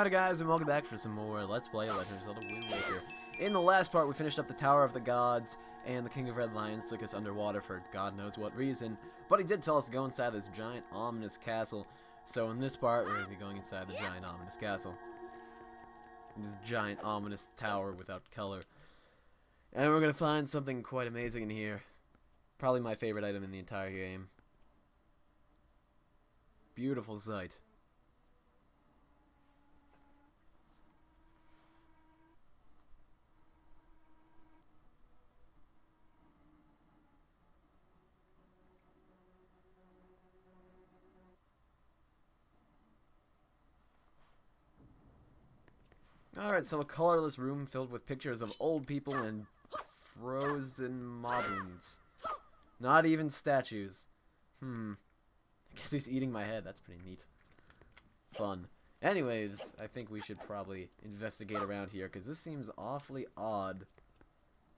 Howdy guys, and welcome back for some more Let's Play Legend of Zelda Wind Waker. In the last part, we finished up the Tower of the Gods, and the King of Red Lions took us underwater for God knows what reason, but he did tell us to go inside this giant, ominous castle. So in this part, we're going to be going inside the giant, ominous castle. This giant, ominous tower without color. And we're going to find something quite amazing in here. Probably my favorite item in the entire game. Beautiful sight. Alright, so a colorless room filled with pictures of old people and frozen moblins. Not even statues. I guess he's eating my head. That's pretty neat. Fun. Anyways, I think we should probably investigate around here, because this seems awfully odd.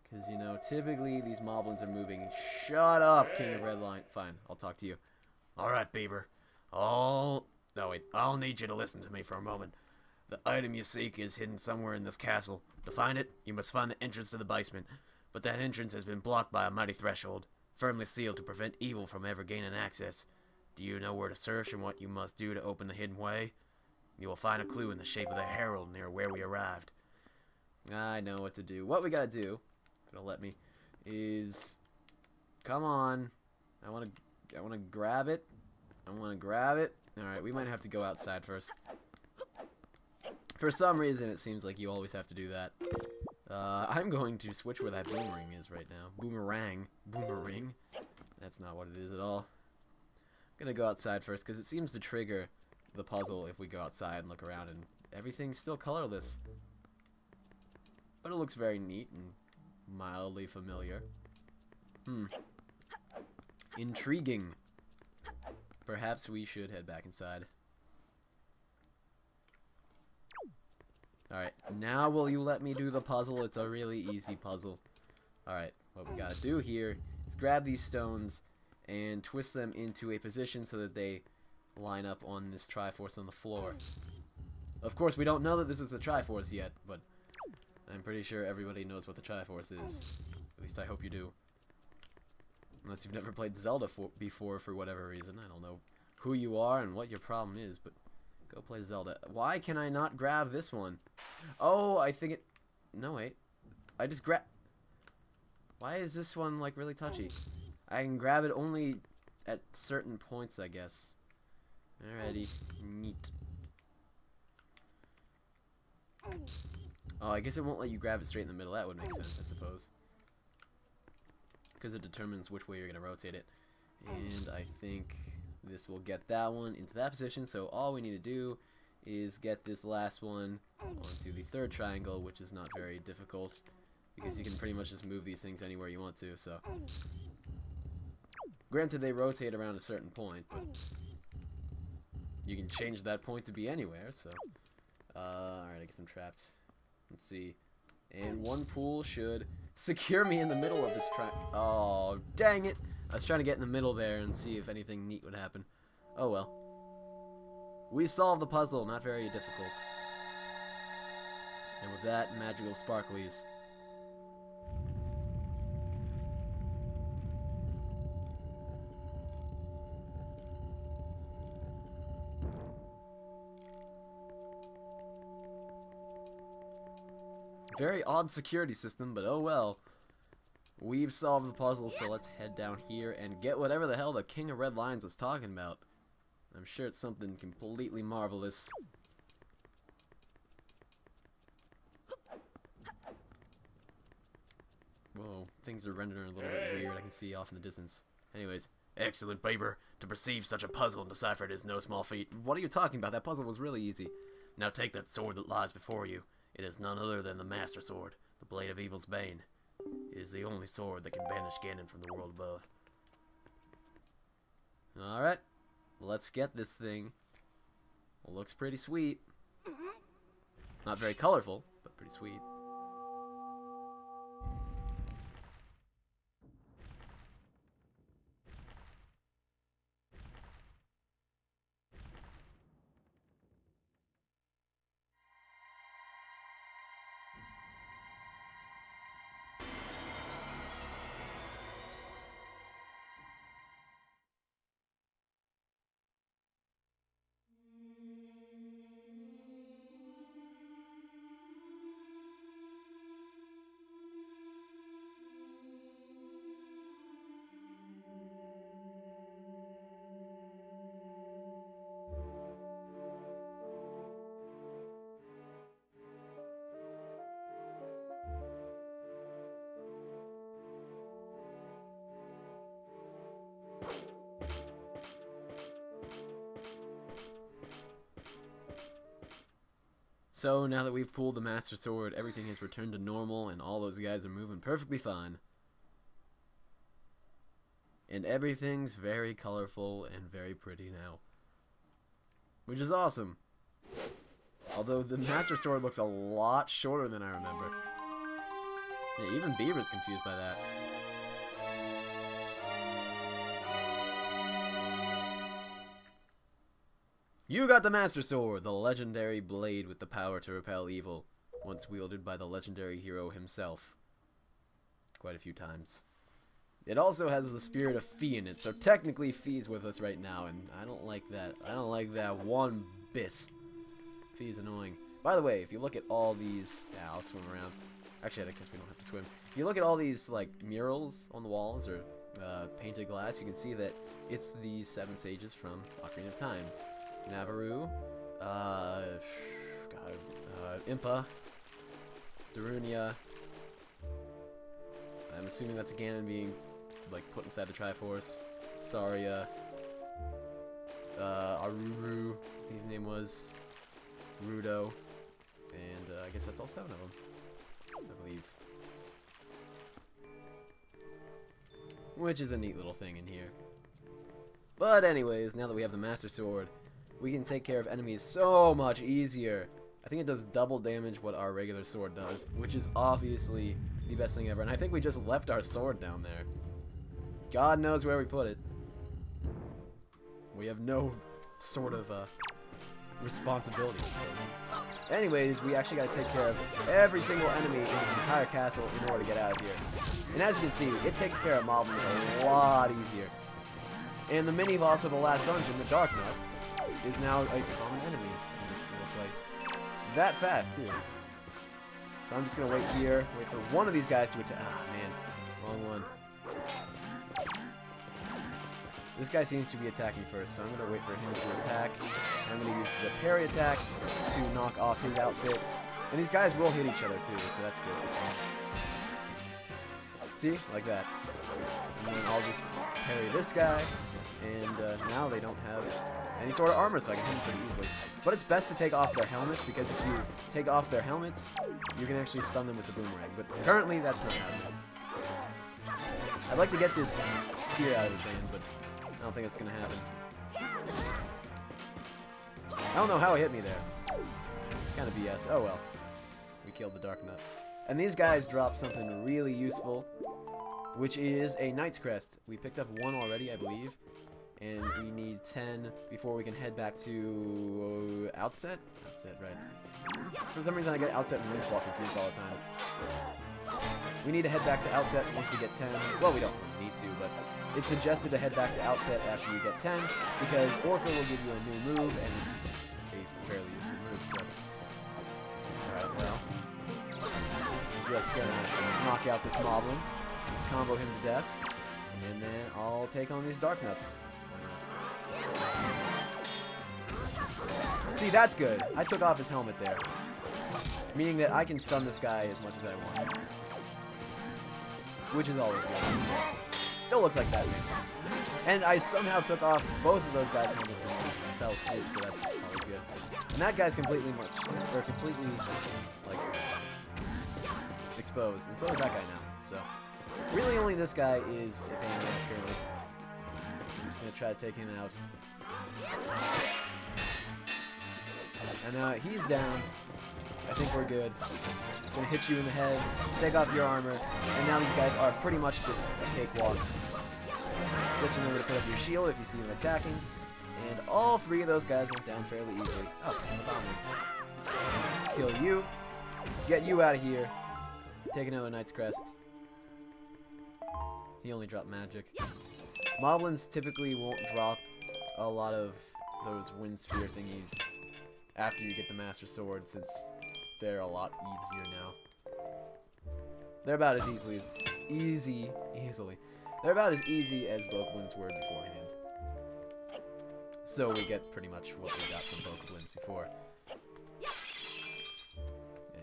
Because, you know, typically these moblins are moving. Shut up, King of Red Lion. Fine, I'll talk to you. Alright, Bieber. No, wait. I'll need you to listen to me for a moment. The item you seek is hidden somewhere in this castle. To find it, you must find the entrance to the basement. But that entrance has been blocked by a mighty threshold, firmly sealed to prevent evil from ever gaining access. Do you know where to search and what you must do to open the hidden way? You will find a clue in the shape of the herald near where we arrived. I know what to do. What we gotta do, if it'll let me, is... Come on. I wanna grab it. I wanna grab it. Alright, we might have to go outside first. For some reason, it seems like you always have to do that. I'm going to switch where that boomerang is right now. Boomerang. Boomerang. That's not what it is at all. I'm going to go outside first, because it seems to trigger the puzzle if we go outside and look around, and everything's still colorless. But it looks very neat and mildly familiar. Intriguing. Perhaps we should head back inside. Alright, now will you let me do the puzzle? It's a really easy puzzle. Alright, what we gotta do here is grab these stones and twist them into a position so that they line up on this Triforce on the floor. Of course, we don't know that this is the Triforce yet, but I'm pretty sure everybody knows what the Triforce is. At least I hope you do. Unless you've never played Zelda before for whatever reason. I don't know who you are and what your problem is, but... Go play Zelda. Why can I not grab this one? Oh, I think it... No, wait. I just grab... Why is this one, like, really touchy? I can grab it only at certain points, I guess. Alrighty. Neat. Oh, I guess it won't let you grab it straight in the middle. That would make sense, I suppose. Because it determines which way you're going to rotate it. And I think... this will get that one into that position, so all we need to do is get this last one onto the third triangle, which is not very difficult, because you can pretty much just move these things anywhere you want to, so... Granted, they rotate around a certain point, but you can change that point to be anywhere, so... Alright, I guess I'm trapped. Let's see. And one pool should secure me in the middle of this Oh, dang it! I was trying to get in the middle there and see if anything neat would happen. Oh well. We solved the puzzle, not very difficult. And with that, magical sparklies. Very odd security system, but oh well. We've solved the puzzle, so let's head down here and get whatever the hell the King of Red Lions was talking about. I'm sure it's something completely marvelous. Whoa, things are rendering a little bit weird. I can see off in the distance. Anyways. Excellent, Bieber. To perceive such a puzzle and decipher it is no small feat. What are you talking about? That puzzle was really easy. Now take that sword that lies before you. It is none other than the Master Sword, the blade of evil's Bane. It is the only sword that can banish Ganon from the world above. Alright, let's get this thing. Looks pretty sweet. Not very colorful, but pretty sweet. So now that we've pulled the Master Sword, everything has returned to normal, and all those guys are moving perfectly fine. And everything's very colorful and very pretty now. Which is awesome. Although the Master Sword looks a lot shorter than I remember. Yeah, even Beaver's confused by that. You got the Master Sword, the legendary blade with the power to repel evil, once wielded by the legendary hero himself. Quite a few times. It also has the spirit of Fee in it, so technically Fee's with us right now, and I don't like that. I don't like that one bit. Fee's annoying. By the way, if you look at all these... Yeah, I'll swim around. Actually, I guess we don't have to swim. If you look at all these, like, murals on the walls, or painted glass, you can see that it's the 7 sages from Ocarina of Time. Nabaru, Impa, Darunia. I'm assuming that's Ganon being, like, put inside the Triforce. Saria, Aruru, I think his name was, Rudo, and I guess that's all 7 of them, I believe. Which is a neat little thing in here. But anyways, now that we have the Master Sword, we can take care of enemies so much easier. I think it does double damage what our regular sword does, which is obviously the best thing ever. And I think we just left our sword down there. God knows where we put it. We have no sort of responsibility, I suppose. Anyways, we actually got to take care of every single enemy in this entire castle in order to get out of here. And as you can see, it takes care of moblins a lot easier. And the mini-boss of the last dungeon, the Dark Nut, is now a common enemy in this little place. That fast, too. So I'm just going to wait here, wait for one of these guys to attack. Ah, man. Wrong one. This guy seems to be attacking first, so I'm going to wait for him to attack. I'm going to use the parry attack to knock off his outfit. And these guys will hit each other, too, so that's good. See? Like that. And then I'll just parry this guy. And now they don't have any sort of armor, so I can hit them pretty easily. But it's best to take off their helmets, because if you take off their helmets, you can actually stun them with the boomerang. But currently, that's not happening. I'd like to get this spear out of his hand, but I don't think it's going to happen. I don't know how it hit me there. Kind of BS. Oh well. We killed the Dark Nut. And these guys drop something really useful, which is a Knight's Crest. We picked up 1 already, I believe. And we need 10 before we can head back to Outset? Outset, right. For some reason I get Outset and Windfall confused all the time. We need to head back to Outset once we get 10. Well, we don't really need to, but it's suggested to head back to Outset after you get 10, because Orca will give you a new move, and it's a fairly useful move, so... Alright, well... I'm just gonna knock out this Moblin, combo him to death, and then I'll take on these Dark Nuts. See, that's good. I took off his helmet there. Meaning that I can stun this guy as much as I want. Which is always good. Still looks like Batman. And I somehow took off both of those guys' helmets in this fell swoop, so that's always good. And that guy's completely like, exposed. And so is that guy now. So, really only this guy is a pain in the ass currently. I'm just going to try to take him out. And he's down. I think we're good. Gonna hit you in the head, take off your armor, and now these guys are pretty much just a cakewalk. Just remember to put up your shield if you see them attacking. And all 3 of those guys went down fairly easily. Oh, and the bomb. Let's kill you. Get you out of here. Take another Knight's Crest. He only dropped magic. Moblins typically won't drop a lot of those wind sphere thingies after you get the Master Sword, since they're a lot easier now. They're about as They're about as easy as Bokoblins were beforehand. So we get pretty much what we got from Bokoblins before.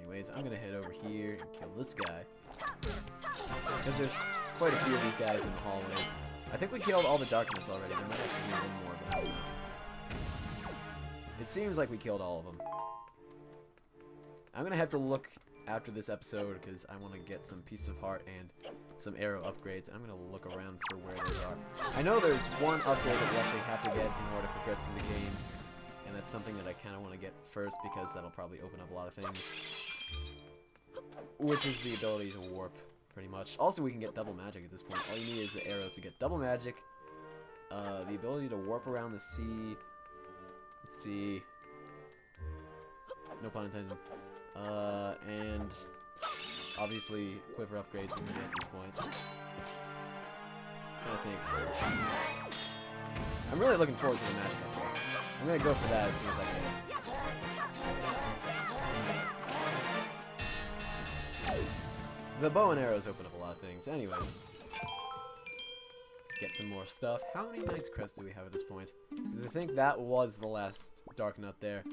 Anyways, I'm gonna head over here and kill this guy, because there's quite a few of these guys in the hallways. I think we killed all the Dark Nuts already. There might actually be 1 more, but I don't know. It seems like we killed all of them. I'm going to have to look after this episode because I want to get some Piece of Heart and some arrow upgrades. I'm going to look around for where those are. I know there's one upgrade that we actually have to get in order to progress through the game, and that's something that I kind of want to get first because that'll probably open up a lot of things, which is the ability to warp, pretty much. Also, we can get double magic at this point. All you need is the arrows to get double magic, the ability to warp around the sea. Let's see. No pun intended. And obviously quiver upgrades when we get at this point. I think. I'm really looking forward to the magic upgrade. I'm gonna go for that as soon as I can. The bow and arrows open up a lot of things. Anyways, let's get some more stuff. How many Knight's Crest do we have at this point? Because I think that was the last Dark Nut there.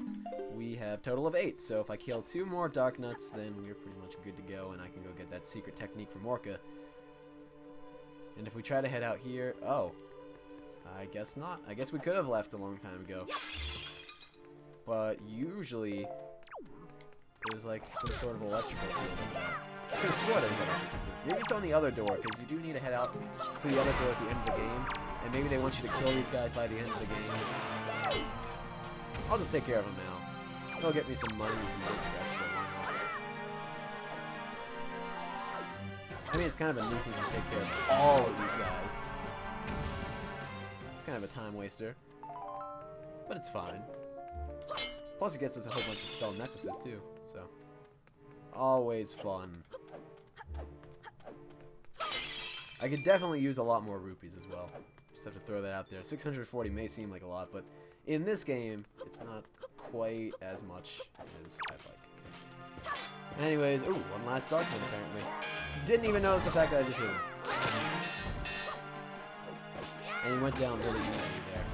We have a total of 8, so if I kill 2 more Dark Nuts, then we're pretty much good to go, and I can go get that secret technique from Orca. And if we try to head out here... Oh. I guess not. I guess we could have left a long time ago. But usually, there's like some sort of electrical field over there. I could have swore there was an electrical field. Maybe it's on the other door, because you do need to head out to the other door at the end of the game. And maybe they want you to kill these guys by the end of the game. I'll just take care of them now. They'll get me some money and some Knight's Crest, so why not? I mean, it's kind of a nuisance to take care of all of these guys. It's kind of a time waster. But it's fine. Plus it gets us a whole bunch of skull necklaces too, so. Always fun. I could definitely use a lot more rupees as well. Just have to throw that out there. 640 may seem like a lot, but in this game, it's not quite as much as I'd like. Anyways, ooh, one last Dark One apparently. Didn't even notice the fact that I just hit him. And he went down really easily there.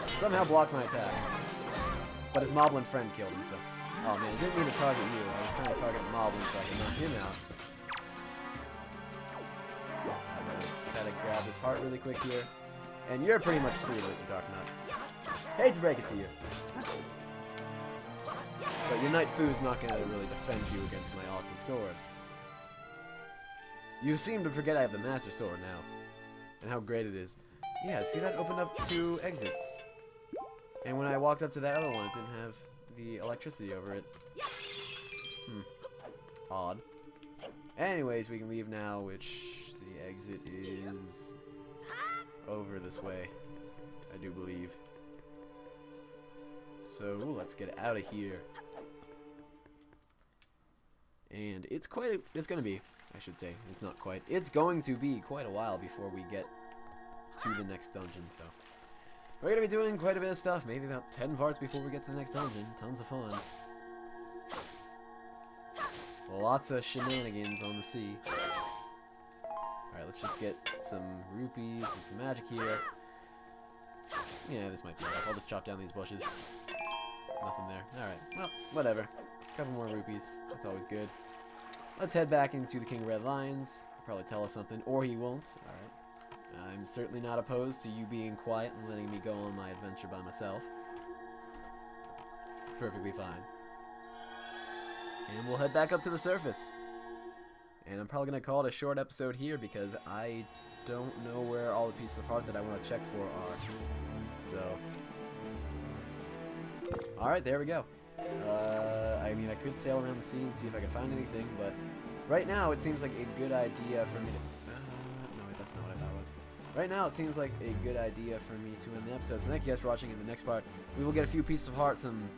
Somehow blocked my attack. But his Moblin friend killed him, so... Oh man, I didn't mean to target you. I was trying to target Moblin so I could knock him out. I'm gonna try to grab his heart really quick here. And you're pretty much screwed, Mr. Dark Nut. Hate to break it to you. But your Knight Foo's not gonna really defend you against my awesome sword. You seem to forget I have the Master Sword now. And how great it is. Yeah, see that opened up 2 exits. And when I walked up to that other one, it didn't have the electricity over it. Odd. Anyways, we can leave now, which the exit is over this way, I do believe. So, let's get out of here. And it's gonna be, I should say, it's not quite. It's going to be quite a while before we get to the next dungeon, so. We're going to be doing quite a bit of stuff, maybe about 10 parts before we get to the next dungeon. Tons of fun. Lots of shenanigans on the sea. Alright, let's just get some rupees and some magic here. Yeah, this might be enough. I'll just chop down these bushes. Nothing there. Alright, well, whatever. Couple more rupees. That's always good. Let's head back into the King of Red Lions. He'll probably tell us something, or he won't. Alright. I'm certainly not opposed to you being quiet and letting me go on my adventure by myself. Perfectly fine. And we'll head back up to the surface. And I'm probably going to call it a short episode here because I don't know where all the pieces of heart that I want to check for are. So, alright, there we go. I mean, I could sail around the sea and see if I can find anything, but right now it seems like a good idea for me to... no, wait, that's not what I thought it was. Right now it seems like a good idea for me to end the episode. So thank you guys for watching. In the next part, we will get a few pieces of heart, some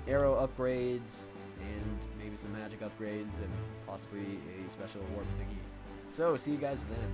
arrow upgrades, and maybe some magic upgrades, and possibly a special warp thingy. So, see you guys then.